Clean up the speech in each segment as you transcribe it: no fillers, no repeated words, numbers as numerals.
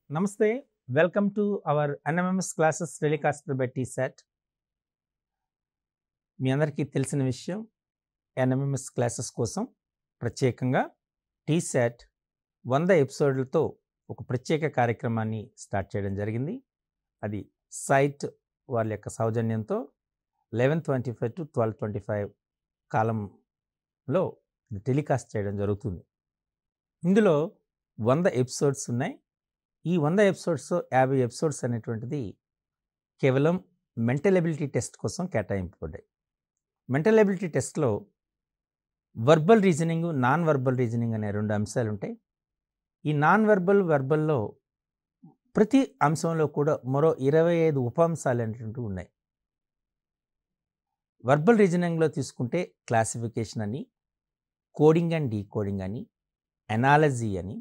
Namaste, welcome to our NMMS classes telecasted by TSAT. మీ అందరికీ తెలిసిన విషయం NMMS క్లాసెస్ కోసం ప్రత్యేకంగా TSAT 100 ఎపిసోడ్లతో ఒక ప్రత్యేక కార్యక్రమాన్ని స్టార్ట్ చేయడం జరిగింది. అది సైట్ వాళ్ళ యొక్క సౌజన్యంతో 11:25 to 12:25 కాలంలో టెలికాస్ట్ చేయడం జరుగుతుంది. ఇందులో 100 ఎపిసోడ్స్ ఉన్నాయి. ఈ 100 ఎపిసోడ్స్ 50 ఎపిసోడ్స్ అనేటువంటిది కేవలం మెంటల్ ఎబిలిటీ టెస్ట్ కోసం కేటాయింపబడ్డాయి. మెంటల్ ఎబిలిటీ టెస్ట్లో verbal reasoning, non verbal reasoning అనే రెండు అంశాలు ఉంటాయి. ఈ నాన్ వర్బల్లో ప్రతి అంశంలో కూడా మరో 25 ఉపంశాలు అనేటువంటివి ఉన్నాయి. వర్బల్ రీజనింగ్లో తీసుకుంటే క్లాసిఫికేషన్ అని, కోడింగ్ అండ్ డీకోడింగ్ అని, ఎనాలజీ అని,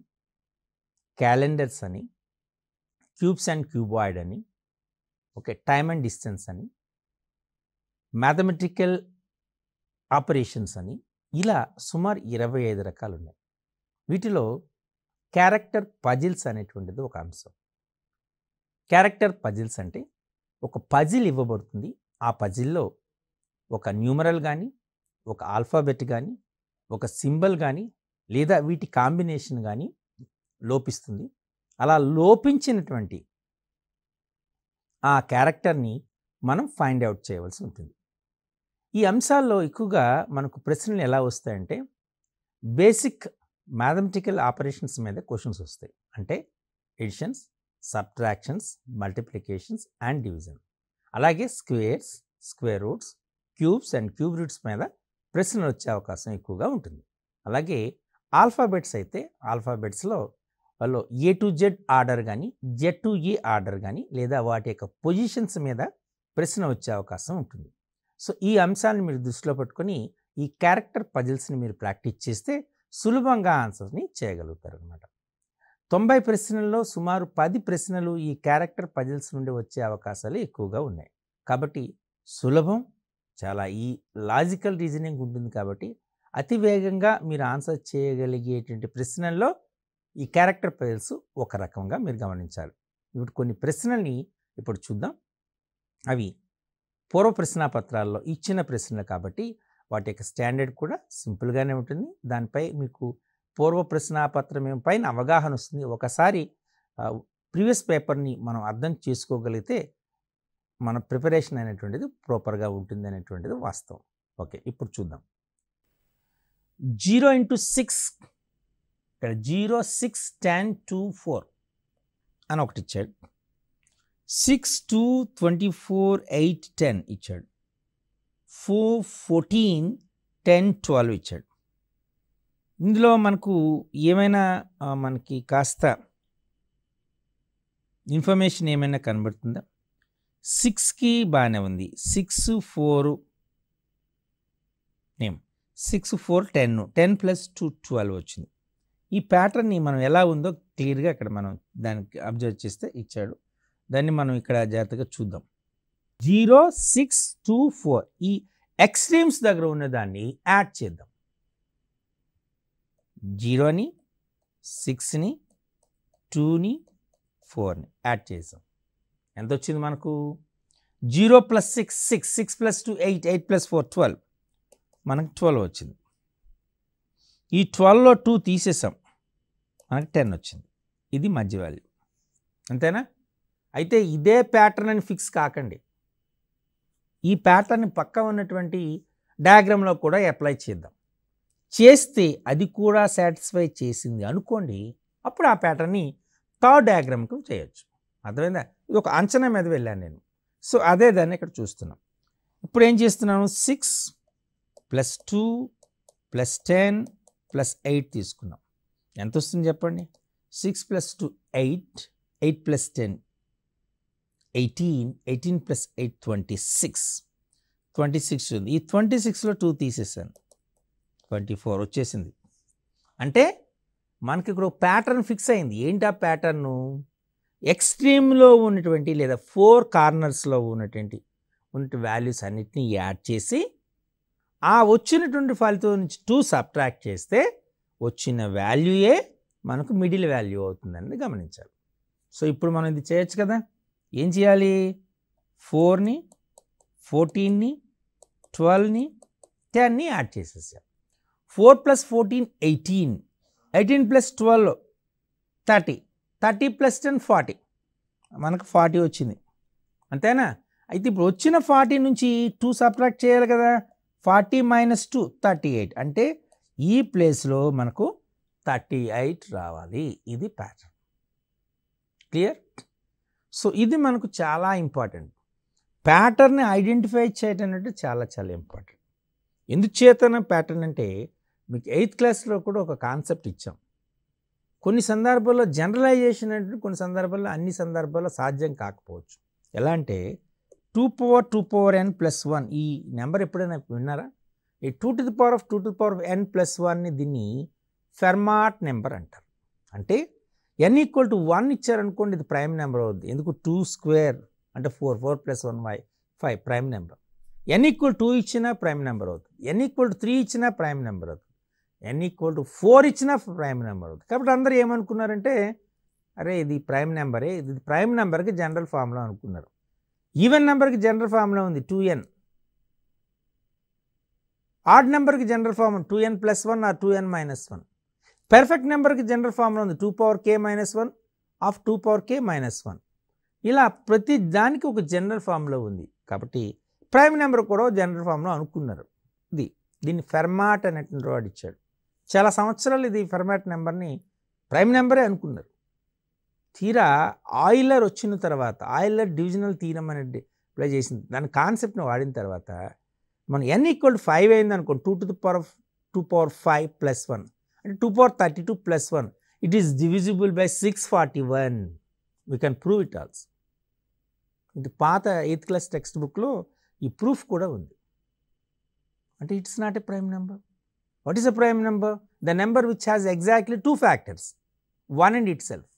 క్యాలెండర్స్ అని, క్యూబ్స్ అండ్ క్యూబాయిడ్ అని, ఓకే, టైమ్ అండ్ డిస్టెన్స్ అని, మ్యాథమెటికల్ ఆపరేషన్స్ అని, ఇలా సుమారు 25 రకాలు ఉన్నాయి. వీటిలో క్యారెక్టర్ పజిల్స్ అనేటువంటిది ఒక అంశం. క్యారెక్టర్ పజిల్స్ అంటే ఒక పజిల్ ఇవ్వబడుతుంది. ఆ పజిల్లో ఒక న్యూమరల్ కానీ, ఒక ఆల్ఫాబెట్ కానీ, ఒక సింబల్ కానీ, లేదా వీటి కాంబినేషన్ కానీ లోపిస్తుంది. అలా లోపించినటువంటి ఆ క్యారెక్టర్ని మనం ఫైండ్ అవుట్ చేయవలసి ఉంటుంది. ఈ అంశాల్లో ఎక్కువగా మనకు ప్రశ్నలు ఎలా వస్తాయంటే బేసిక్ మ్యాథమెటికల్ ఆపరేషన్స్ మీద క్వశ్చన్స్ వస్తాయి. అంటే additions, subtractions, multiplications and division, అలాగే squares, square roots, cubes and cube roots మీద ప్రశ్నలు వచ్చే అవకాశం ఎక్కువగా ఉంటుంది. అలాగే ఆల్ఫాబెట్స్ అయితే ఆల్ఫాబెట్స్లో వాళ్ళు A to Z ఆర్డర్ కానీ, Z to A ఆర్డర్ కానీ, లేదా వాటి యొక్క పొజిషన్స్ మీద ప్రశ్న వచ్చే అవకాశం ఉంటుంది. సో ఈ అంశాలను మీరు దృష్టిలో పెట్టుకొని ఈ క్యారెక్టర్ పజిల్స్ని మీరు ప్రాక్టీస్ చేస్తే సులభంగా ఆన్సర్ని చేయగలుగుతారు అన్నమాట. 90 ప్రశ్నల్లో సుమారు 10 ప్రశ్నలు ఈ క్యారెక్టర్ పజిల్స్ నుండి వచ్చే అవకాశాలు ఎక్కువగా ఉన్నాయి. కాబట్టి సులభం, చాలా ఈ లాజికల్ రీజనింగ్ ఉంటుంది. కాబట్టి అతి వేగంగా మీరు ఆన్సర్ చేయగలిగేటువంటి ప్రశ్నల్లో ఈ క్యారెక్టర్ పజిల్స్ ఒక రకంగా మీరు గమనించాలి. ఇప్పుడు కొన్ని ప్రశ్నల్ని ఇప్పుడు చూద్దాం. అవి పూర్వ ప్రశ్నాపత్రాల్లో ఇచ్చిన ప్రశ్నలు కాబట్టి వాటి యొక్క స్టాండర్డ్ కూడా సింపుల్గానే ఉంటుంది. దానిపై మీకు పూర్వ ప్రశ్నాపత్రం పైన అవగాహన వస్తుంది. ఒకసారి ప్రీవియస్ పేపర్ని మనం అర్థం చేసుకోగలిగితే మన ప్రిపరేషన్ అనేటువంటిది ప్రాపర్గా ఉంటుంది అనేటువంటిది వాస్తవం. ఓకే, ఇప్పుడు చూద్దాం. 0 into 6 ఇక్కడ 0, 6, 10, 2, 4 అని ఒకటి ఇచ్చాడు. 6, 2, 24, 8, 10 ఇచ్చాడు. 4, 14, 10, 12 ఇచ్చాడు. ఇందులో మనకు ఏమైనా మనకి కాస్త ఇన్ఫర్మేషన్ ఏమైనా కనబడుతుందా? 6కి బాగానే ఉంది. 6, 4 నేమ్ 6, 4, 10, 10 + 2, 12 వచ్చింది. ఈ ప్యాటర్న్ని మనం ఎలా ఉందో క్లియర్గా ఇక్కడ మనం దానికి అబ్జర్వ్ చేస్తే ఇచ్చాడు. దాన్ని మనం ఇక్కడ జాగ్రత్తగా చూద్దాం. 0, 6, 2, 4 ఈ ఎక్స్ట్రీమ్స్ దగ్గర ఉన్నదాన్ని యాడ్ చేద్దాం. 0ని, 6ని, 2ని, 4ని యాడ్ చేద్దాం. ఎంత వచ్చింది మనకు? 0 + 6, 6, 6 + 2, 8, 8 + 4, 12. మనకు 12 వచ్చింది. ఈ 12లో 2 తీసేసాం, మనకు 10 వచ్చింది. ఇది మధ్య వాల్యూ, అంతేనా? అయితే ఇదే ప్యాటర్న్ అని ఫిక్స్ కాకండి. ఈ ప్యాటర్న్ పక్క ఉన్నటువంటి డయాగ్రామ్లో కూడా అప్లై చేద్దాం. చేస్తే అది కూడా సాటిస్ఫై చేసింది అనుకోండి, అప్పుడు ఆ ప్యాటర్న్ని థర్డ్ డయాగ్రామ్కి చేయొచ్చు. అర్థమైందా? ఇది ఒక అంచనా మీద వెళ్ళాను నేను. సో అదే దాన్ని ఇక్కడ చూస్తున్నాం. ఇప్పుడు ఏం చేస్తున్నాను? 6 + 2 + 10 + 8 తీసుకున్నాం. ఎంత వస్తుంది చెప్పండి? 6 + 2 8, 8 + 10 18, 18 + 8 26, 26 ఉంది. ఈ 26లో 2 తీసేసాను, 24 వచ్చేసింది. అంటే మనకి ఇక్కడ ప్యాటర్న్ ఫిక్స్ అయింది. ఏంటి ఆ ప్యాటర్ను? ఎక్స్ట్రీమ్లో ఉన్నటువంటి లేదా 4 కార్నర్స్లో ఉన్నటువంటి వాల్యూస్ అన్నిటినీ యాడ్ చేసి ఆ వచ్చినటువంటి ఫలితం నుంచి 2 సబ్ట్రాక్ట్ చేస్తే వచ్చిన వాల్యూయే మనకు మిడిల్ వాల్యూ అవుతుందని గమనించాలి. సో ఇప్పుడు మనం ఇది చేయొచ్చు కదా. ఏం చేయాలి? 4ని 14ని 12ని 10ని యాడ్ చేసేసాం. 4 + 14 18, 18 + 12 30, 30 + 10 40, మనకు 40 వచ్చింది అంతేనా. అయితే ఇప్పుడు వచ్చిన 40 నుంచి 2 సబ్ట్రాక్ట్ చేయాలి కదా. 40 - 2 38, అంటే ఈ ప్లేస్లో మనకు 38 రావాలి. ఇది ప్యాటర్న్. క్లియర్? సో ఇది మనకు చాలా ఇంపార్టెంట్. ప్యాటర్న్ని ఐడెంటిఫై చేయటం అంటే చాలా చాలా ఇంపార్టెంట్. ఎందుచేతన ప్యాటర్న్ అంటే మీకు 8th క్లాస్లో కూడా ఒక కాన్సెప్ట్ ఇచ్చాం. కొన్ని సందర్భాల్లో జనరలైజేషన్ అంటే కొన్ని సందర్భాల్లో అన్ని సందర్భాల్లో సాధ్యం కాకపోవచ్చు. ఎలా అంటే 2^2^n + 1 ఈ నెంబర్ ఎప్పుడైనా విన్నారా? ఈ 2^2^n + 1ని దీన్ని ఫెర్మాట్ నెంబర్ అంటారు. అంటే n = 1 ఇచ్చారనుకోండి, ఇది ప్రైమ్ నెంబర్ అవుద్ది. ఎందుకు? 2² అంటే 4, 4 + 1 5 ప్రైమ్ నెంబర్. n = 2 ఇచ్చినా ప్రైమ్ నెంబర్ అవుతుంది. n = 3 ఇచ్చినా ప్రైమ్ నెంబర్ అవుతుంది. n = 4 ఇచ్చినా ప్రైమ్ నెంబర్ అవుతుంది. కాబట్టి అందరూ ఏమనుకున్నారంటే, అరే ఇది ప్రైమ్ నెంబరే, ఇది ప్రైమ్ నెంబర్కి జనరల్ ఫార్ములా అనుకున్నారు. ఈవెన్ నెంబర్కి జనరల్ ఫార్ములా ఉంది 2n. ఆడ్ నెంబర్కి general formula 2n + 1 or 2n - 1. Perfect నెంబర్కి జనరల్ ఫార్ములా ఉంది 2^k - 1 ఆఫ్ 2^k - 1. ఇలా ప్రతి దానికి ఒక జనరల్ ఫార్ములా ఉంది. కాబట్టి ప్రైమ్ నెంబర్ కూడా జనరల్ ఫార్ములా అనుకున్నారు. దీన్ని ఫెర్మాట్ అనేటువంటి వాడు ఇచ్చాడు. చాలా సంవత్సరాలు ఇది ఫెర్మాట్ నెంబర్ని ప్రైమ్ నెంబరే అనుకున్నారు. తీరా ఆయిలర్ వచ్చిన తర్వాత, ఆయిలర్ డివిజనల్ థీరం అనేది అప్లై చేసిన దాని కాన్సెప్ట్ని వాడిన తర్వాత మనం n = 5 అయింది అనుకోండి, 2^5 + 1 అంటే 2^32 + 1, it is divisible by 641. We can prove it also. ఇది పాత 8th క్లాస్ టెక్స్ట్ బుక్లో ఈ ప్రూఫ్ కూడా ఉంది. అంటే it's not a prime number. What is a prime number? The number which has exactly 2 factors, 1 and it self.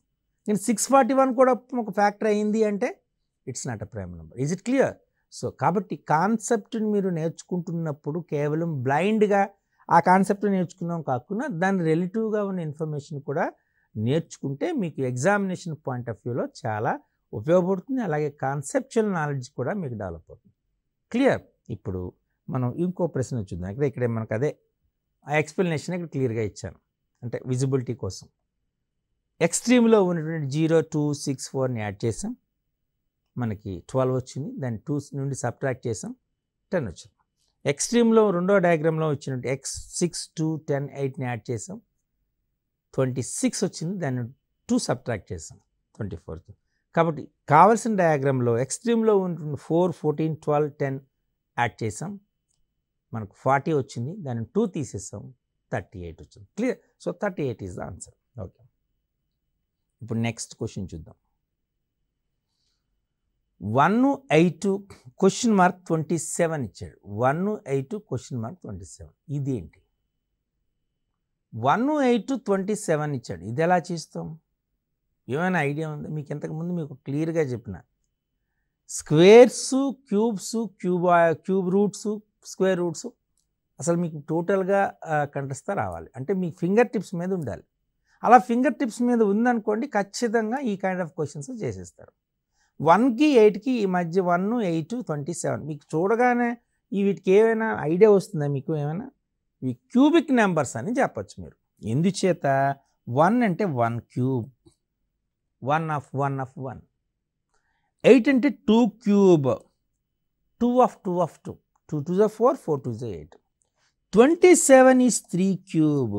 నేను 641 కూడా ఒక ఫ్యాక్టర్ అయింది అంటే it's not a prime number. Is it clear? So కాబట్టి కాన్సెప్ట్ని మీరు నేర్చుకుంటున్నప్పుడు కేవలం బ్లైండ్గా ఆ కాన్సెప్ట్ నేర్చుకున్నాం కాకుండా దాని రిలేటివ్గా ఉన్న ఇన్ఫర్మేషన్ కూడా నేర్చుకుంటే మీకు ఎగ్జామినేషన్ పాయింట్ ఆఫ్ వ్యూలో చాలా ఉపయోగపడుతుంది. అలాగే కాన్సెప్చువల్ నాలెడ్జ్ కూడా మీకు డెవలప్ అవుతుంది. క్లియర్? ఇప్పుడు మనం ఇంకో ప్రశ్న చూద్దాం. ఇక్కడ మనకు అదే ఆ ఎక్స్ప్లెనేషన్ ఇక్కడ క్లియర్గా ఇచ్చాను, అంటే విజిబిలిటీ కోసం. ఎక్స్ట్రీమ్లో ఉన్నటువంటి 0, 2, 6, 4ని యాడ్ చేసాం, మనకి 12 వచ్చింది. దాన్ని 2 నుండి సబ్ట్రాక్ట్ చేసాం, 10 వచ్చింది. ఎక్స్ట్రీమ్లో రెండో డయాగ్రామ్లో వచ్చినట్టు x6, 2, 10, 8ని యాడ్ చేసాం, 26 వచ్చింది. దాన్ని 2 సబ్ట్రాక్ట్ చేసాం, 24 వచ్చింది. కాబట్టి కావాల్సిన డయాగ్రామ్లో ఎక్స్ట్రీమ్లో ఉంటుంది 4, 14, 12, 10 యాడ్ చేసాం, మనకు 40 వచ్చింది. దాన్ని 2 తీసేసాం, 38 వచ్చింది. Clear? So 38 is the answer. Okay, ఇప్పుడు నెక్స్ట్ క్వశ్చన్ చూద్దాం. 1/8 ? ఇచ్చాడు. 1/8 ? ఇదేంటి? 1/8 ఇచ్చాడు. ఇది ఎలా చేస్తాం? ఏమైనా ఐడియా ఉందా మీకు? ఇంతకుముందు మీకు క్లియర్గా చెప్పిన squares, cubes, cube roots, square roots అసలు మీకు టోటల్గా కంటెస్తా రావాలి. అంటే మీ ఫింగర్ టిప్స్ మీద ఉండాలి. అలా ఫింగర్ టిప్స్ మీద ఉందనుకోండి, ఖచ్చితంగా ఈ కైండ్ ఆఫ్ క్వశ్చన్స్ చేసేస్తారు. 1కి 8కి ఈ మధ్య 1, 8, 27 మీకు చూడగానే వీటికి ఏమైనా ఐడియా వస్తుందా మీకు? ఏమైనా ఈ క్యూబిక్ నెంబర్స్ అని చెప్పచ్చు మీరు. ఎందుచేత 1 అంటే 1 క్యూబ్, 1 ఆఫ్ 1. 8 అంటే 2 cube, 2 of 2, 2 2 is 4, 4 2 is 8. 27 is 3 cube,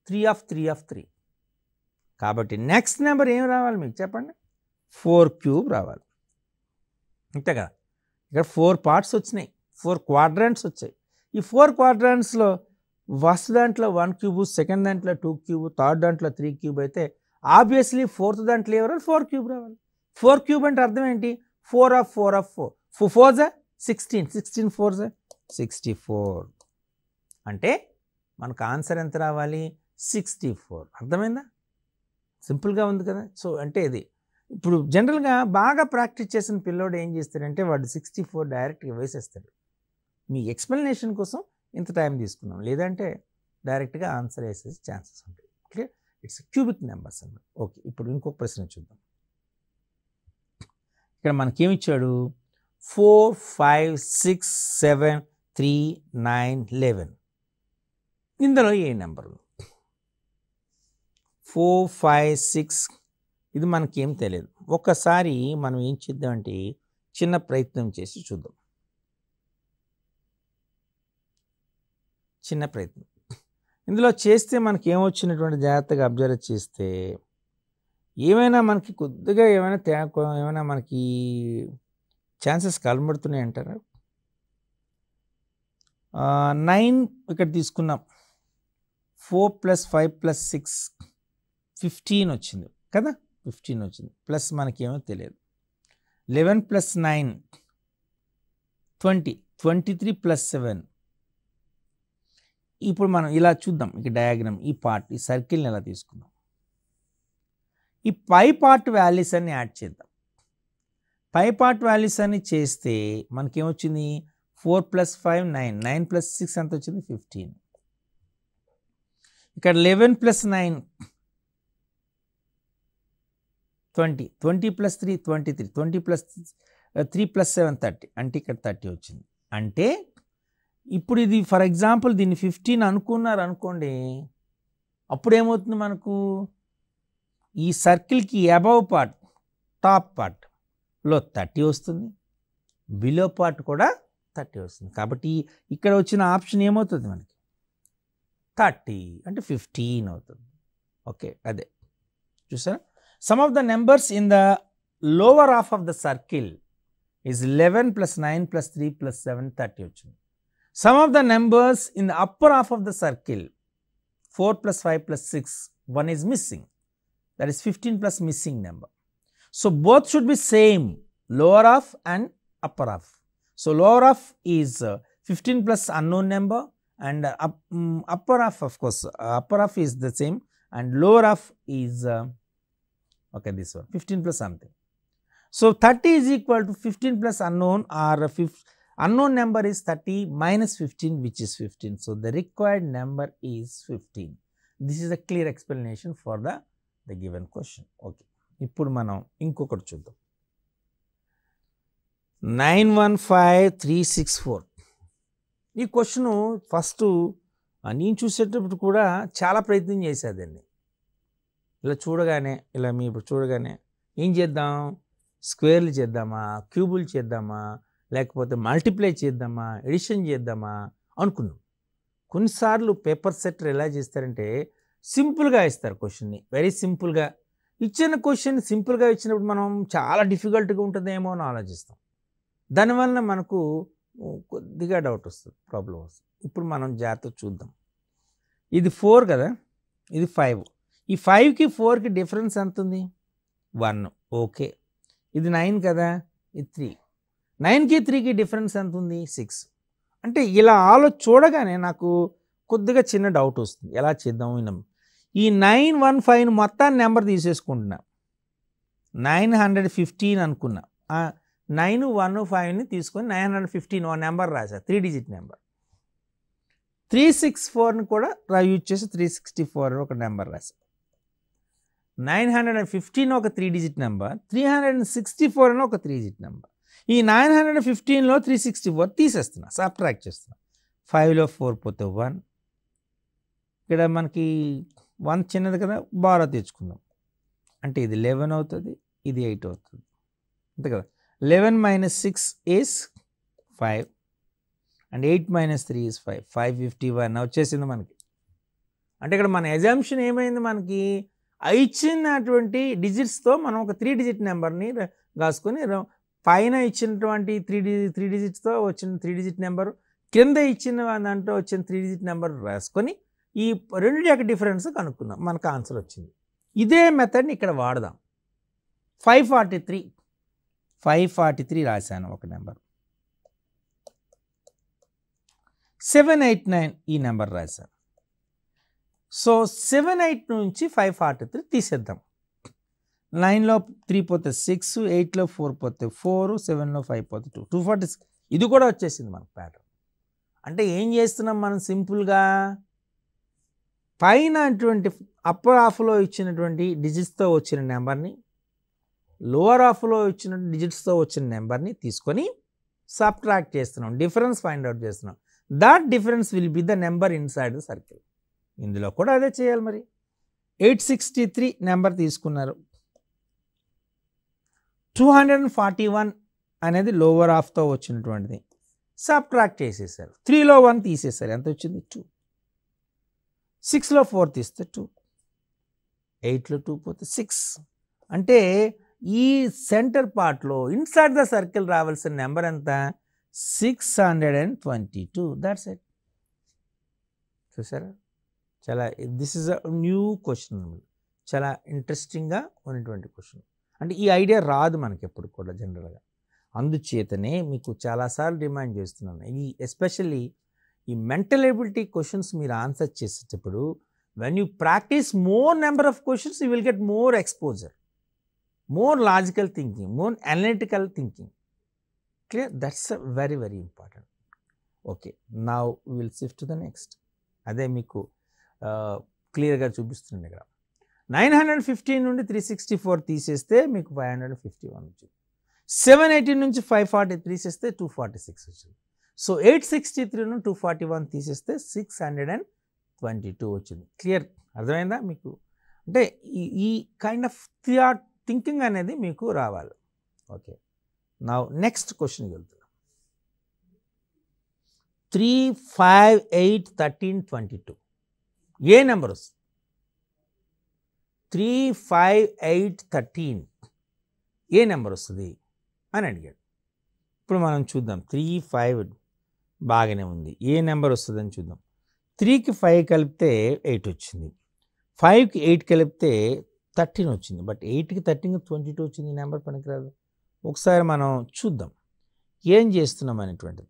3 of 3. కాబట్టి నెక్స్ట్ నెంబర్ ఏం రావాలి మీకు చెప్పండి? 4 క్యూబ్ రావాలి. అంతే కదా? ఇక్కడ 4 పార్ట్స్ వచ్చినాయి, 4 క్వాడ్రాంట్స్ వచ్చాయి. ఈ 4 క్వాడ్రాంట్స్లో ఫస్ట్ దాంట్లో 1 క్యూబ్, సెకండ్ దాంట్లో 2 క్యూబ్, థర్డ్ దాంట్లో 3 క్యూబ్ అయితే ఆబ్వియస్లీ ఫోర్త్ దాంట్లో ఎవరు 4 క్యూబ్ రావాలి. 4 క్యూబ్ అంటే అర్థం ఏంటి? 4 ఆఫ్ 4. 4 4 16, 16 4 64. అంటే మనకు ఆన్సర్ ఎంత రావాలి? 64. అర్థమైందా? సింపుల్గా ఉంది కదా. సో అంటే ఇది ఇప్పుడు జనరల్గా బాగా ప్రాక్టీస్ చేసిన పిల్లోడు ఏం చేస్తాడంటే వాడు 64 డైరెక్ట్గా వేసేస్తాడు. మీ ఎక్స్ప్లెనేషన్ కోసం ఇంత టైం తీసుకున్నాం, లేదంటే డైరెక్ట్గా ఆన్సర్ వేసేసి ఛాన్సెస్ ఉంటాయి. క్లియర్? ఇట్స్ క్యూబిక్ నెంబర్స్ అన్నమాట. ఓకే, ఇప్పుడు ఇంకొక ప్రశ్న చూద్దాం. ఇక్కడ మనకేమి ఇచ్చాడు 4 5 6 7 3 9 11 ఇందులో ఏ నెంబర్ 4 5 6 ఇది మనకేం తెలియదు. ఒక్కసారి మనం ఏం చేద్దామంటే చిన్న ప్రయత్నం చేసి చూద్దాం. చిన్న ప్రయత్నం ఇందులో చేస్తే మనకి ఏమొచ్చినటువంటి జాగ్రత్తగా అబ్జర్వ్ చేస్తే ఏమైనా మనకి కొద్దిగా ఏమైనా మనకి ఛాన్సెస్ కనబడుతున్నాయి అంటారా? 9 ఇక్కడ తీసుకున్నాం, 4 + 5 + 6 15 వచ్చింది కదా, 15 వచ్చింది. ప్లస్ మనకేమో తెలియదు. 11 + 9 20, 23 + 7. ఇప్పుడు మనం ఇలా చూద్దాం. ఇక డయాగ్రామ్ ఈ పార్ట్ ఈ సర్కిల్ని ఎలా తీసుకుందాం. ఈ పై పార్ట్ వాల్యూస్ అన్ని యాడ్ చేద్దాం. పై పార్ట్ వాల్యూస్ అన్ని చేస్తే మనకేమొచ్చింది 4 + 5 9, 9 + 6 ఎంత వచ్చింది 15. ఇక్కడ 11 + 9 20, 20 + 3 23, 20 + 3 + 7 30, అంటే ఇక్కడ 30 వచ్చింది. అంటే ఇప్పుడు ఇది ఫర్ ఎగ్జాంపుల్ దీన్ని 15 అనుకున్నారు అనుకోండి, అప్పుడు ఏమవుతుంది మనకు ఈ సర్కిల్కి అబవ్ పార్ట్ టాప్ పార్ట్లో 30 వస్తుంది, బిలో పార్ట్ కూడా 30 వస్తుంది. కాబట్టి ఇక్కడ వచ్చిన ఆప్షన్ ఏమవుతుంది మనకి 30 అంటే 15 అవుతుంది. ఓకే, అదే చూసారా. Some of the numbers in the lower half of the circle is 11 + 9 + 3 + 7 30 వచ్చింది. Some of the numbers in the upper half of the circle 4 + 5 + 6 one is missing, that is 15 plus missing number. So both should be same, lower half and upper half. So lower half is 15 plus unknown number and upper half, of course upper half is the same and lower half is okay, this one 15 plus something. So 30 is equal to 15 plus unknown, or unknown number is 30 minus 15, which is 15. So the required number is 15. This is a clear explanation for the given question. Okay, ఇప్పుడు మనం ఇంకొకటి చూద్దాం. 915364 ఈ question first నేను చూసేటప్పుడు కూడా చాలా ప్రయత్నం చేసేదాన్ని. ఇలా చూడగానే ఇలా మీ ఇప్పుడు చూడగానే ఏం చేద్దాం, స్క్వేర్లు చేద్దామా, క్యూబులు చేద్దామా, లేకపోతే మల్టిప్లై చేద్దామా, ఎడిషన్ చేద్దామా అనుకున్నాం. కొన్నిసార్లు పేపర్ సెట్టర్ ఎలా చేస్తారంటే సింపుల్గా ఇస్తారు క్వశ్చన్ని, వెరీ సింపుల్గా ఇచ్చిన క్వశ్చన్ సింపుల్గా ఇచ్చినప్పుడు మనం చాలా డిఫికల్ట్గా ఉంటుందేమో అని ఆలోచిస్తాం. దానివల్ల మనకు కొద్దిగా డౌట్ వస్తుంది, ప్రాబ్లం వస్తుంది. ఇప్పుడు మనం జాగ్రత్త చూద్దాం. ఇది 4 కదా, ఇది 5. ఈ 5కి 4కి డిఫరెన్స్ ఎంత ఉంది 1. ఓకే, ఇది 9 కదా, ఇది 3. 9కి 3కి డిఫరెన్స్ ఎంత ఉంది 6. అంటే ఇలా చూడగానే నాకు కొద్దిగా చిన్న డౌట్ వస్తుంది, ఎలా చేద్దాం వినం. ఈ 915 మొత్తాన్ని నెంబర్ తీసేసుకుంటున్నా, 915 అనుకున్నా. 915ని తీసుకొని 915 నెంబర్ రాశా, 3 డిజిట్ నెంబర్. 364ని కూడా యూజ్ చేసి 364 ఒక నెంబర్ రాశా. 915 ఒక 3 డిజిట్ నెంబర్, 364 అని ఒక 3 డిజిట్ నెంబర్. ఈ 915లో 364 తీసేస్తున్నా, సబ్ట్రాక్ట్ చేస్తున్నా. 5లో 4 పోతే 1, ఇక్కడ మనకి 1 చిన్నది కదా, బారో తెచ్చుకుందాం. అంటే ఇది 11 అవుతుంది, ఇది 8 అవుతుంది, అంతే కదా. 11 - 6 is 5 and 8 - 3 is 5. 551 వచ్చేసింది మనకి. అంటే ఇక్కడ మన ఎజంప్షన్ ఏమైంది, మనకి ఇచ్చినటువంటి డిజిట్స్తో మనం ఒక 3 డిజిట్ నెంబర్ని రాసుకొని, పైన ఇచ్చినటువంటి 3 డిజిట్స్తో వచ్చిన 3 డిజిట్ నెంబరు, కింద ఇచ్చిన దాంట్లో వచ్చిన 3 డిజిట్ నెంబర్ రాసుకొని ఈ రెండింటి యొక్క డిఫరెన్స్ కనుక్కున్నాం, మనకు ఆన్సర్ వచ్చింది. ఇదే మెథడ్ని ఇక్కడ వాడదాం. 543 రాశాను ఒక నెంబర్. 789 ఈ నెంబర్ రాశాను. సో 78 నుంచి 543 తీసేద్దాం. 9లో 3 పోతే 6, 8లో 4 పోతే 4, 7లో 5 పోతే 2, 246. ఇది కూడా వచ్చేసింది మనకు ప్యాటర్న్. అంటే ఏం చేస్తున్నాం మనం, సింపుల్గా పైన అటువంటి అప్పర్ హాఫ్లో ఇచ్చినటువంటి డిజిట్స్తో వచ్చిన నెంబర్ని లోవర్ హాఫ్లో ఇచ్చిన డిజిట్స్తో వచ్చిన నెంబర్ని తీసుకొని సబ్ట్రాక్ట్ చేస్తున్నాం, డిఫరెన్స్ ఫైండ్ అవుట్ చేస్తున్నాం. That difference will be the number inside the circle. ఇందులో కూడా అదే చేయాలి. మరి 863 నెంబర్ తీసుకున్నారు, 241 అనేది లోవర్ హాఫ్తో వచ్చినటువంటిది సబ్ట్రాక్ట్ చేసేసారు. 3లో 1 తీసేసారు, ఎంత వచ్చింది 2. 6లో 4 తీస్తే 2, 8లో 2 పోతే 6. అంటే ఈ సెంటర్ పార్ట్లో ఇన్సైడ్ ద సర్కిల్ రావాల్సిన నెంబర్ ఎంత? 622. That's it. చూసారా? చాలా this is a new question, చాలా ఇంట్రెస్టింగ్గా ఉన్నటువంటి క్వశ్చన్. అంటే ఈ ఐడియా రాదు మనకి ఎప్పుడు కూడా జనరల్గా. అందుచేతనే మీకు చాలాసార్లు రిమైండ్ చేస్తున్నాను, ఈ ఎస్పెషల్లీ ఈ మెంటల్ ఎబిలిటీ క్వశ్చన్స్ మీరు ఆన్సర్ చేసేటప్పుడు when you practice more number of questions you will get more exposure, more logical thinking, more analytical thinking. Clear? That's very very important. Okay, now will shift to the next. అదే మీకు క్లియర్గా చూపిస్తుంది ఇక్కడ. 915 నుండి 364 తీసేస్తే మీకు 551 వచ్చింది. 718 నుంచి 543 తీసేస్తే 246 వచ్చింది. సో 863 నుండి 241 తీసేస్తే 622 వచ్చింది. క్లియర్? అర్థమైందా మీకు? అంటే ఈ కైండ్ ఆఫ్ థింకింగ్ అనేది మీకు రావాలి. ఓకే, నౌ నెక్స్ట్ క్వశ్చన్కి వెళ్తున్నాం. 3, 5, 8, 13, 22 ఏ నెంబర్ వస్తుంది? 3, 5, 8, 13 ఏ నెంబర్ వస్తుంది అని అడిగాడు. ఇప్పుడు మనం చూద్దాం. 3, 5 బాగానే ఉంది, ఏ నెంబర్ వస్తుందని చూద్దాం. 3కి 5 కలిపితే 8 వచ్చింది, 5కి 8 కలిపితే 13 వచ్చింది. బట్ 8కి 13 22 వచ్చింది. ఈ నెంబర్ పనికిరాదు. ఒకసారి మనం చూద్దాం ఏం చేస్తున్నాం అనేటువంటిది.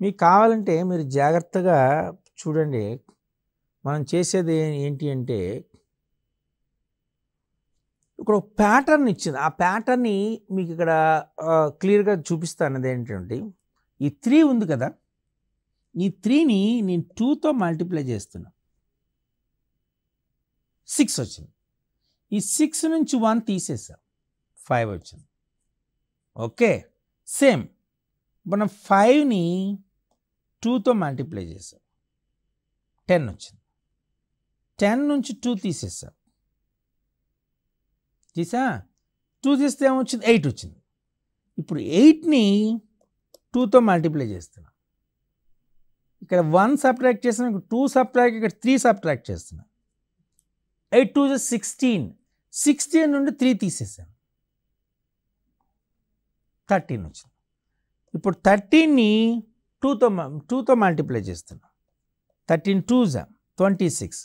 మీకు కావాలంటే మీరు జాగ్రత్తగా చూడండి. మనం చేసేది ఏంటి అంటే ఇక్కడ ఒక ప్యాటర్న్ ఇచ్చింది. ఆ ప్యాటర్న్ని మీకు ఇక్కడ క్లియర్గా చూపిస్తాను. అదేంటంటే ఈ 3 ఉంది కదా, ఈ 3ని నేను 2తో మల్టిప్లై చేస్తున్నా, 6 వచ్చింది. ఈ 6 నుంచి 1 తీసేసా, 5 వచ్చింది. ఓకే, సేమ్ మనం 5ని 2తో మల్టిప్లై చేసాం, 10 వచ్చింది. 10 నుంచి 2 తీసేసా, 2 తీస్తే ఏమొచ్చింది? 8 వచ్చింది. ఇప్పుడు 8ని 2తో మల్టిప్లై చేస్తున్నా, ఇక్కడ 1 సబ్ట్రాక్ట్ చేస్తున్నా, ఇక్కడ 2 సబ్ట్రాక్ట్, ఇక్కడ 3 సబ్ట్రాక్ట్ చేస్తున్నా. 8 2 16, 16 నుండి 3 తీసేసాను, 13 వచ్చింది. ఇప్పుడు 13ని 2తో మల్టిప్లై చేస్తున్నా, 13 2 26.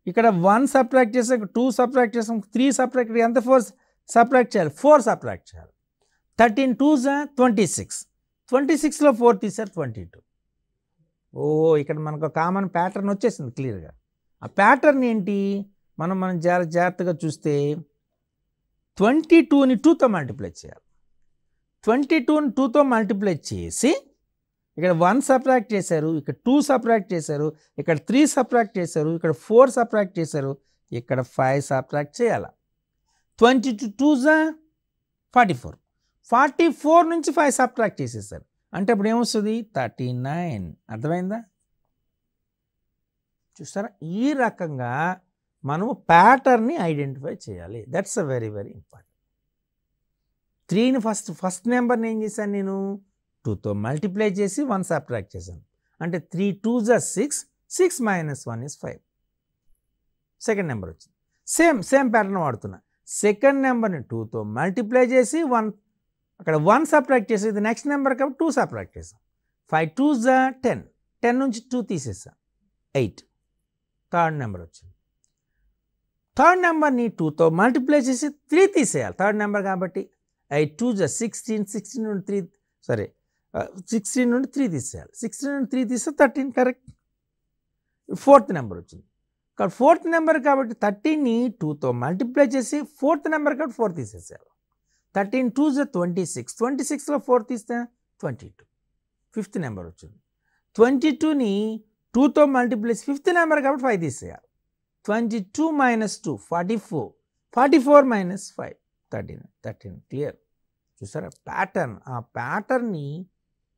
ఇక్కడ 1 సబ్ట్రాక్ట్ చేస్తాం, ఇక్కడ 2 సబ్ట్రాక్ట్ చేస్తాం, 3 సబ్ట్రాక్ట్, ఎంత 4 సబ్ట్రాక్ట్ చేయాలి, 4 సబ్ట్రాక్ట్ చేయాలి. 13 2 26, 26లో 4 తీసారు, 22. ఇక్కడ మనకు కామన్ ప్యాటర్న్ వచ్చేసింది క్లియర్గా. ఆ ప్యాటర్న్ ఏంటి? మనం జాగ్రత్తగా చూస్తే 22ని 2తో మల్టిప్లై చేయాలి. 22ని 2తో మల్టిప్లై చేసి ఇక్కడ 1 సబ్ట్రాక్ట్ చేశారు, ఇక్కడ 2 సబ్ట్రాక్ట్ చేశారు, ఇక్కడ 3 సబ్ట్రాక్ట్ చేశారు, ఇక్కడ 4 సబ్ట్రాక్ట్ చేశారు, ఇక్కడ 5 సబ్ట్రాక్ట్ చేయాలి. 22 2 44, 44 నుంచి 5 సబ్ట్రాక్ట్ చేసేసారు. అంటే ఇప్పుడు ఏమొస్తుంది? 39. అర్థమైందా? చూస్తారా? ఈ రకంగా మనము ప్యాటర్న్ని ఐడెంటిఫై చేయాలి. That's a very very important. 3ని ఫస్ట్ నెంబర్ని ఏం చేశాను నేను? 2తో మల్టిప్లై చేసి 1 సబ్ట్రాక్ట్ చేశాను. అంటే 3 2 6, 6 - 1 is 5. సెకండ్ నెంబర్ వచ్చింది. సేమ్ ప్యాటర్న్ వాడుతున్నా. సెకండ్ నెంబర్ని 2తో మల్టిప్లై చేసి 1, అక్కడ 1 సబ్ట్రాక్ట్ చేసి, ఇది నెక్స్ట్ నెంబర్ కాబట్టి 2 సబ్ట్రాక్ట్ చేసాం. 5 2 10, 10 నుంచి 2 తీసేసా, 8. థర్డ్ నెంబర్ వచ్చింది. థర్డ్ నెంబర్ని 2తో మల్టిప్లై చేసి 3 తీసేయాలి, థర్డ్ నెంబర్ కాబట్టి. 8 2 16, 16 నుండి 3 16 నుండి 3 తీసేయాలి, 16 నుండి 3 తీస్తే 13. కరెక్ట్. ఫోర్త్ నెంబర్ వచ్చింది. కాబట్టి ఫోర్త్ నెంబర్ కాబట్టి 13ని 2తో మల్టిప్లై చేసి ఫోర్త్ నెంబర్ కాబట్టి 4 తీసేసారు. 13 2 26, 26లో 4 తీస్తే 22. ఫిఫ్త్ నెంబర్ వచ్చింది. 22ని 2తో మల్టిప్లై చేసి ఫిఫ్త్ నెంబర్ కాబట్టి 5 తీసేయాలి. 22 - 2 44, 44 - 5 13 క్లియర్. చూసారా ప్యాటర్న్, ఆ ప్యాటర్న్ని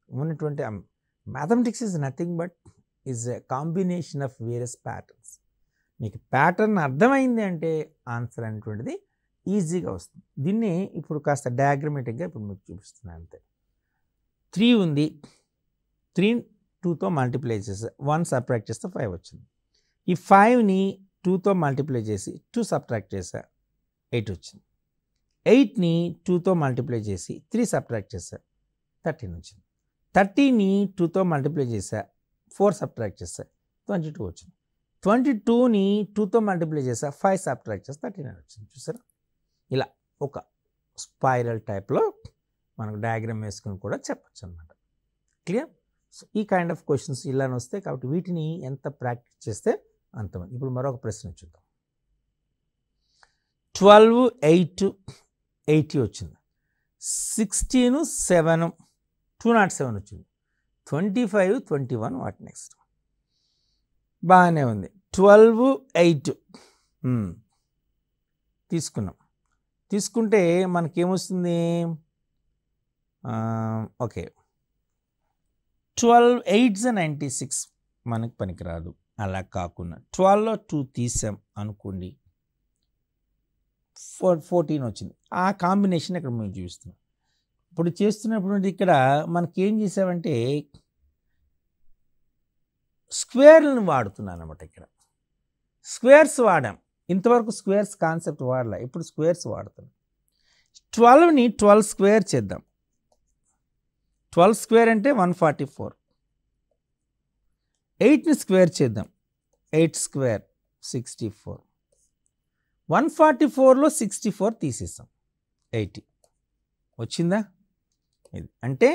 ఉన్నటువంటి mathematics is nothing but is a combination of various patterns. మీకు ప్యాటర్న్ అర్థమైంది అంటే ఆన్సర్ అనేటువంటిది ఈజీగా వస్తుంది. దీన్ని ఇప్పుడు కాస్త డయాగ్రమేటిక్గా ఇప్పుడు మీకు చూపిస్తున్నాను అంతే. 3 ఉంది, 3 2తో మల్టిప్లై చేస్తే 1 సబ్ట్రాక్ట్ చేస్తే 5 వచ్చింది. ఈ 5ని 2తో మల్టిప్లై చేసి 2 సబ్ట్రాక్ట్ చేసా 8 వచ్చింది. 8ని 2తో మల్టిప్లై చేసి 3 సబ్ట్రాక్ట్ చేసా 13 వచ్చింది. 30ని 2తో మల్టిప్లై చేసా 4 సబ్ట్రాక్ట్ చేసా 22 వచ్చింది. 22ని 2తో మల్టిప్లై చేసా 5 సబ్ట్రాక్ట్ చేస్తే 39 వచ్చింది. చూసారా ఇలా ఒక స్పైరల్ టైప్లో మనకు డయాగ్రామ్ వేసుకుని కూడా చెప్పచ్చు అనమాట. క్లియర్. సో ఈ కైండ్ ఆఫ్ క్వశ్చన్స్ ఇలానే వస్తాయి కాబట్టి వీటిని ఎంత ప్రాక్టీస్ చేస్తే అంతమంది. ఇప్పుడు మరొక ప్రశ్న చూద్దాం. 12 8 80 వచ్చింది. 16 7 207 వచ్చింది. 25 21 వాట్ నెక్స్ట్. బాగానే ఉంది. 12 8 తీసుకున్నాం. తీసుకుంటే మనకేమొస్తుంది? ఓకే 12 8 96 మనకు పనికిరాదు. అలా కాకుండా 12లో 2 తీసాం అనుకోండి 14 వచ్చింది. ఆ కాంబినేషన్ ఇక్కడ మేము చూస్తున్నాం. ఇప్పుడు చేస్తున్నప్పుడు ఇక్కడ మనకి ఏం చేసామంటే స్క్వేర్లను వాడుతున్నాను అనమాట. ఇక్కడ స్క్వేర్స్ వాడాం. ఇంతవరకు స్క్వేర్స్ కాన్సెప్ట్ వాడలే, ఇప్పుడు స్క్వేర్స్ వాడుతున్నాం. 12ని 12 స్క్వేర్ చేద్దాం. 12 స్క్వేర్ అంటే 144. 8ని స్క్వేర్ చేద్దాం. 8 స్క్వేర్ 64. 144లో 64 తీసేసాం 80 వచ్చిందా? ఇది అంటే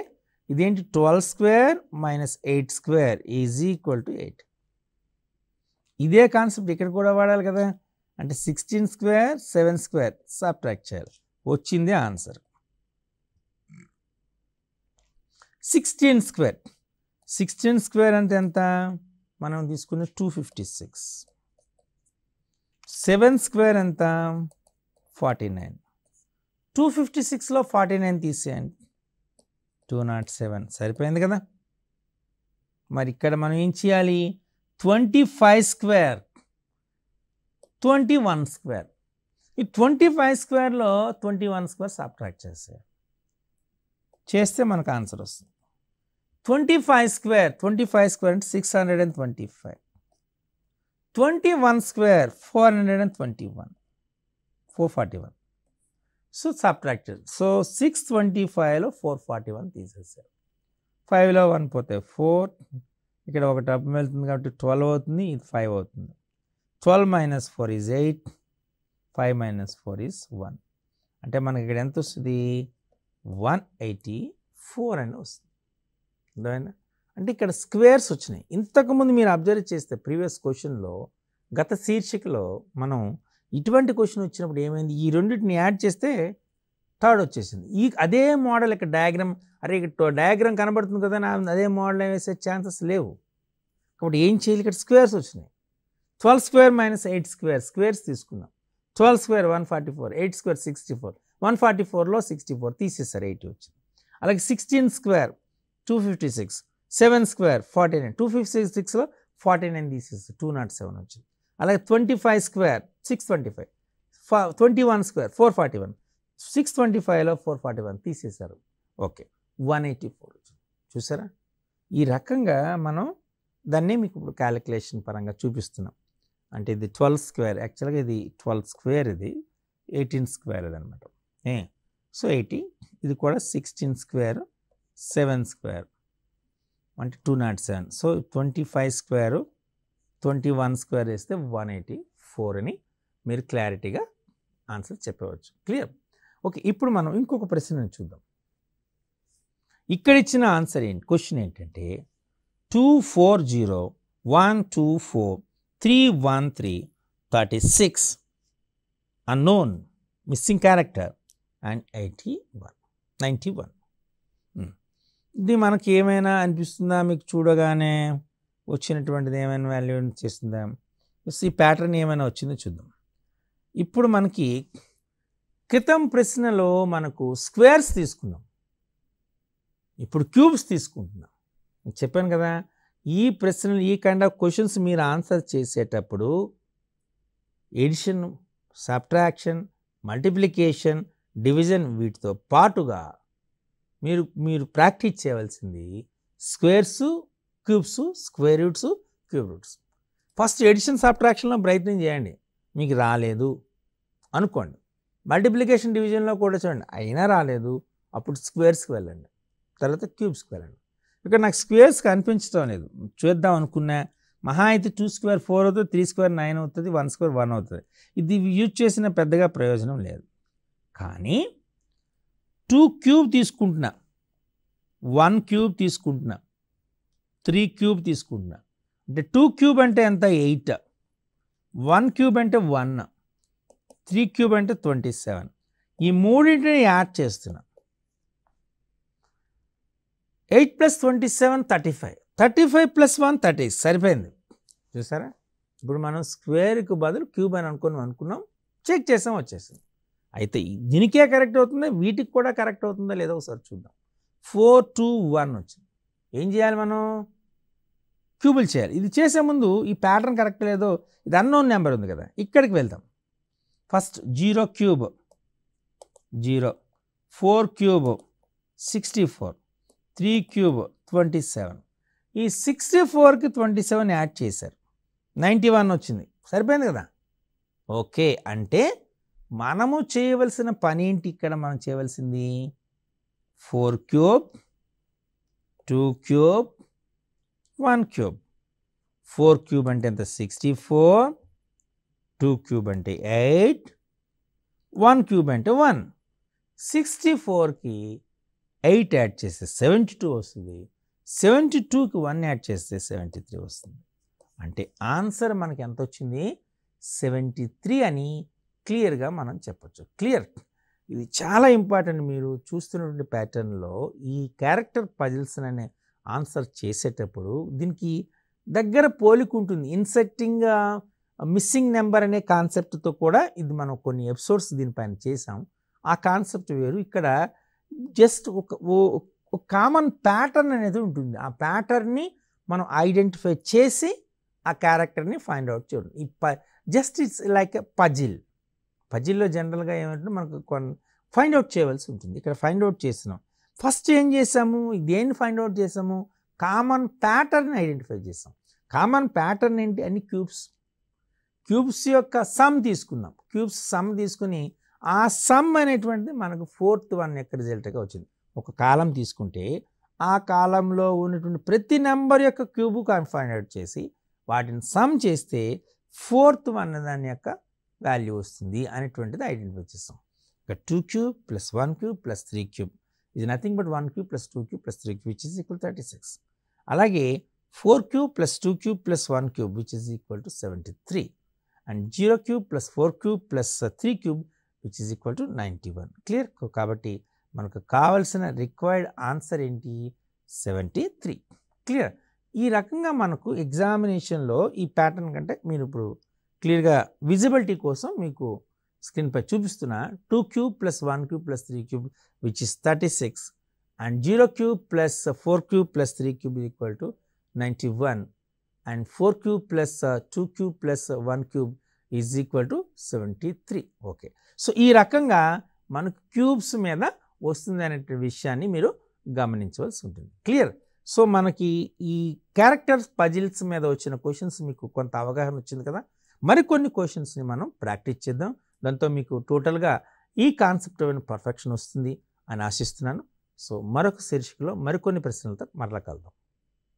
ఇదేంటి? 12 square minus 8 square is equal to 8. ఇదే కాన్సెప్ట్ ఇక్కడ కూడా వాడాలి కదా. అంటే 16 స్క్వేర్ 7 స్క్వేర్ సబ్ట్రాక్ట్ చేయాలి. వచ్చింది ఆన్సర్ 16 స్క్వేర్. 16 స్క్వేర్ అంటే ఎంత? మనం తీసుకున్న 256. 7 స్క్వేర్ ఎంత? 49. 256లో 49 తీసేయండి 207 సరిపోయింది కదా. మరి ఇక్కడ మనం ఏం చేయాలి? 25 స్క్వేర్ 21 స్క్వేర్. ఈ 25 స్క్వేర్లో 21 స్క్వేర్ సబ్ట్రాక్ట్ చేస్తే మనకు ఆన్సర్ వస్తుంది. 25 స్క్వేర్ అంటే 625. 21 స్క్వేర్ 441. So subtracted. సో 625లో 441 తీసేసారు. 5లో 1 పోతే 4, ఇక్కడ ఒక టప్ వెళ్తుంది కాబట్టి 12 అవుతుంది, ఇది 5 అవుతుంది. 12 మైనస్ 4 ఈజ్ 8, 5 మైనస్ 4 ఈజ్ 1. అంటే మనకి ఇక్కడ ఎంత వస్తుంది? 184 అని వస్తుంది. అర్థమైందా? అంటే ఇక్కడ స్క్వేర్స్ వచ్చినాయి. ఇంతకుముందు మీరు అబ్జర్వ్ చేస్తే ప్రీవియస్ క్వశ్చన్లో గత శీర్షికలో మనం ఇటువంటి క్వశ్చన్ వచ్చినప్పుడు ఏమైంది? ఈ రెండింటిని యాడ్ చేస్తే థర్డ్ వచ్చేసింది. అదే మోడల్ ఇక్కడ డయాగ్రామ్, అరే ఇక్కడ డయాగ్రామ్ కనబడుతుంది కదా, అదే మోడల్ వేసే ఛాన్సెస్ లేవు. కాబట్టి ఏం చేయాలి? ఇక్కడ స్క్వేర్స్ వచ్చినాయి. 12 స్క్వేర్ మైనస్ 8 స్క్వేర్ స్క్వేర్స్ తీసుకున్నాం. 12 స్క్వేర్ 144, 8 స్క్వేర్ 64. 144లో 64 తీసేసారు, 80 వచ్చింది. అలాగే 16 స్క్వేర్ 256, 7 స్క్వేర్ 49, 256లో 49 తీసేసి 207 వచ్చింది. అలాగే 25 స్క్వేర్ 625, 21 స్క్వేర్ 441, 625లో 441 తీసేశారు. ఓకే 184 వచ్చింది. చూసారా? ఈ రకంగా మనం దాన్ని మీకు ఇప్పుడు క్యాలిక్యులేషన్ పరంగా చూపిస్తున్నాం. అంటే ఇది 12 స్క్వేర్, యాక్చువల్గా ఇది 12 స్క్వేర్, ఇది 18 స్క్వేర్ ఇది అనమాట. సో 80, ఇది కూడా 16 స్క్వేర్ 7 స్క్వేర్ అంటే 207. సో 25 స్క్వేర్ 21 స్క్వేర్ వేస్తే 184 అని మీరు క్లారిటీగా ఆన్సర్ చెప్పవచ్చు. క్లియర్? ఓకే, ఇప్పుడు మనం ఇంకొక ప్రశ్నను చూద్దాం. ఇక్కడ ఇచ్చిన ఆన్సర్ ఏంటి? క్వశ్చన్ ఏంటంటే 240 124 313 36 unknown missing character and 91. ఇది మనకి ఏమైనా అనిపిస్తుందా? మీకు చూడగానే వచ్చినటువంటిది ఏమైనా వాల్యూ చేస్తుందా? ఈ ప్యాటర్న్ ఏమైనా వచ్చిందో చూద్దాం. ఇప్పుడు మనకి క్రితం ప్రశ్నలో మనకు స్క్వేర్స్ తీసుకున్నాం, ఇప్పుడు క్యూబ్స్ తీసుకుంటున్నాం. నేను చెప్పాను కదా, ఈ ప్రశ్నలు ఈ కైండ్ ఆఫ్ క్వశ్చన్స్ మీరు ఆన్సర్ చేసేటప్పుడు ఎడిషన్, సబ్ట్రాక్షన్, మల్టిప్లికేషన్, డివిజన్ వీటితో పాటుగా మీరు ప్రాక్టీస్ చేయవలసింది squares, cubes, square roots, cube roots. First addition సబ్ట్రాక్షన్లో ప్రయత్నం చేయండి, మీకు రాలేదు అనుకోండి. మల్టిప్లికేషన్ డివిజన్లో కూడా చూడండి, అయినా రాలేదు, అప్పుడు స్క్వేర్స్కి వెళ్ళండి, తర్వాత క్యూబ్స్కి వెళ్ళండి. ఇక్కడ నాకు స్క్వేర్స్ కనిపించడం లేదు, చూద్దాం అనుకున్నా. మహా అయితే 2 స్క్వేర్ 4 అవుతుంది, 3 స్క్వేర్ 9 అవుతుంది, 1 స్క్వేర్ 1 అవుతుంది. ఇది యూజ్ చేసిన పెద్దగా ప్రయోజనం లేదు. కానీ 2 క్యూబ్ తీసుకుంటున్నా, 1 క్యూబ్ తీసుకుంటున్నా, 3 క్యూబ్ తీసుకుంటున్నా. అంటే 2 క్యూబ్ అంటే ఎంత? 8. 1 క్యూబ్ అంటే 1, 3 క్యూబ్ అంటే 27. ఈ మూడింటిని యాడ్ చేస్తున్నా. 8 + 27 35, 35 + 1 30. సరిపోయింది, చూసారా? ఇప్పుడు మనం స్క్వేర్కి బదులు క్యూబ్ అని అనుకున్నాం, చెక్ చేసాం, వచ్చేసింది. అయితే దీనికే కరెక్ట్ అవుతుందా, వీటికి కూడా కరెక్ట్ అవుతుందా లేదో ఒకసారి చూద్దాం. 4 2 1 వచ్చింది. ఏం చేయాలి మనం? క్యూబులు చేయాలి. ఇది చేసే ముందు ఈ ప్యాటర్న్ కరెక్ట్ లేదో, ఇది అన్నోన్ నెంబర్ ఉంది కదా, ఇక్కడికి వెళ్దాం. First 0 cube 0, 4 cube 64, 3 cube 27. ఈ 64కి 27 యాడ్ చేశారు, 91 వచ్చింది. సరిపోయింది కదా? ఓకే, అంటే మనము చేయవలసిన పని ఏంటి? ఇక్కడ మనం చేయవలసింది 4 క్యూబ్, 2 క్యూబ్, 1 క్యూబ్. 4 క్యూబ్ అంటే ఎంత? 64, 2 క్యూబ్ అంటే 8, 1 క్యూబ్ అంటే 1. 64కి 8 యాడ్ చేస్తే 72 వస్తుంది, 72కి 1 యాడ్ చేస్తే 73 వస్తుంది. అంటే ఆన్సర్ మనకి ఎంత వచ్చింది? 73 అని క్లియర్గా మనం చెప్పచ్చు. క్లియర్, ఇది చాలా ఇంపార్టెంట్. మీరు చూస్తున్నటువంటి ప్యాటర్న్లో ఈ క్యారెక్టర్ పజిల్స్ అనే ఆన్సర్ చేసేటప్పుడు దీనికి దగ్గర పోలిక ఉంటుంది. ఇన్సెట్టింగ్ మిస్సింగ్ నెంబర్ అనే కాన్సెప్ట్తో కూడా ఇది మనం కొన్ని ఎపిసోడ్స్ దీనిపైన చేసాం. ఆ కాన్సెప్ట్ వేరు. ఇక్కడ జస్ట్ ఒక కామన్ ప్యాటర్న్ అనేది ఉంటుంది. ఆ ప్యాటర్న్ని మనం ఐడెంటిఫై చేసి ఆ క్యారెక్టర్ని ఫైండ్ అవుట్ చేయడం. Just it's like a puzzle. పజిల్లో జనరల్గా ఏమంటే మనకు కొన్ని ఫైండ్ అవుట్ చేయవలసి ఉంటుంది. ఇక్కడ ఫైండ్ అవుట్ చేస్తున్నాం. ఫస్ట్ ఏం చేసాము? దేన్ని ఫైండ్ అవుట్ చేసాము? కామన్ ప్యాటర్న్ ఐడెంటిఫై చేసాం. కామన్ ప్యాటర్న్ ఏంటి? అన్ని క్యూబ్స్ యొక్క సమ్ తీసుకున్నాం. క్యూబ్స్ సమ్ తీసుకుని ఆ సమ్ అనేటువంటిది మనకు 4th వన్ యొక్క రిజల్ట్గా వచ్చింది. ఒక కాలం తీసుకుంటే ఆ కాలంలో ఉన్నటువంటి ప్రతి నెంబర్ యొక్క క్యూబ్ ఫైండ్ అవుట్ చేసి వాటిని సమ్ చేస్తే 4th వన్ దాని యొక్క వాల్యూ వస్తుంది అనేటువంటిది ఐడెంటిఫై చేస్తాం. ఇక 2 క్యూబ్ + 1 క్యూబ్ + 3 క్యూబ్ ఇది nothing but 1 cube + 2 cube + 3 cube which is equal 36. అలాగే 4 cube + 2 cube + 1 cube which is equal to 73. And 0 cube + 4 cube + 3 cube which is equal to 91. Clear? కాబట్టి మనకు కావాల్సిన రిక్వైర్డ్ ఆన్సర్ ఏంటి? 73. క్లియర్? ఈ రకంగా మనకు ఎగ్జామినేషన్లో ఈ ప్యాటర్న్ కంటే మీరు ఇప్పుడు క్లియర్గా విజిబిలిటీ కోసం మీకు స్క్రీన్పై చూపిస్తున్న 2 cube + 1 cube + 3 cube which is 36 and 0 cube + 4 cube + 3 cube equal to 91 and 4 cube + 2 cube + 1 cube is equal to 73. Okay, so ఈ రకంగా మనకు క్యూబ్స్ మీద వస్తుంది అనే విషయాన్ని మీరు గమనించవలసి ఉంటుంది. క్లియర్? సో మనకి ఈ క్యారెక్టర్ పజిల్స్ మీద వచ్చిన క్వశ్చన్స్ మీకు కొంత అవగాహన వచ్చింది కదా. మరికొన్ని క్వశ్చన్స్ని మనం ప్రాక్టీస్ చేద్దాం. దాంతో మీకు టోటల్గా ఈ కాన్సెప్ట్ పర్ఫెక్షన్ వస్తుంది అని ఆశిస్తున్నాను. సో మరొక శీర్షికలో మరికొన్ని ప్రశ్నలతో మరలా కలుద్దాం.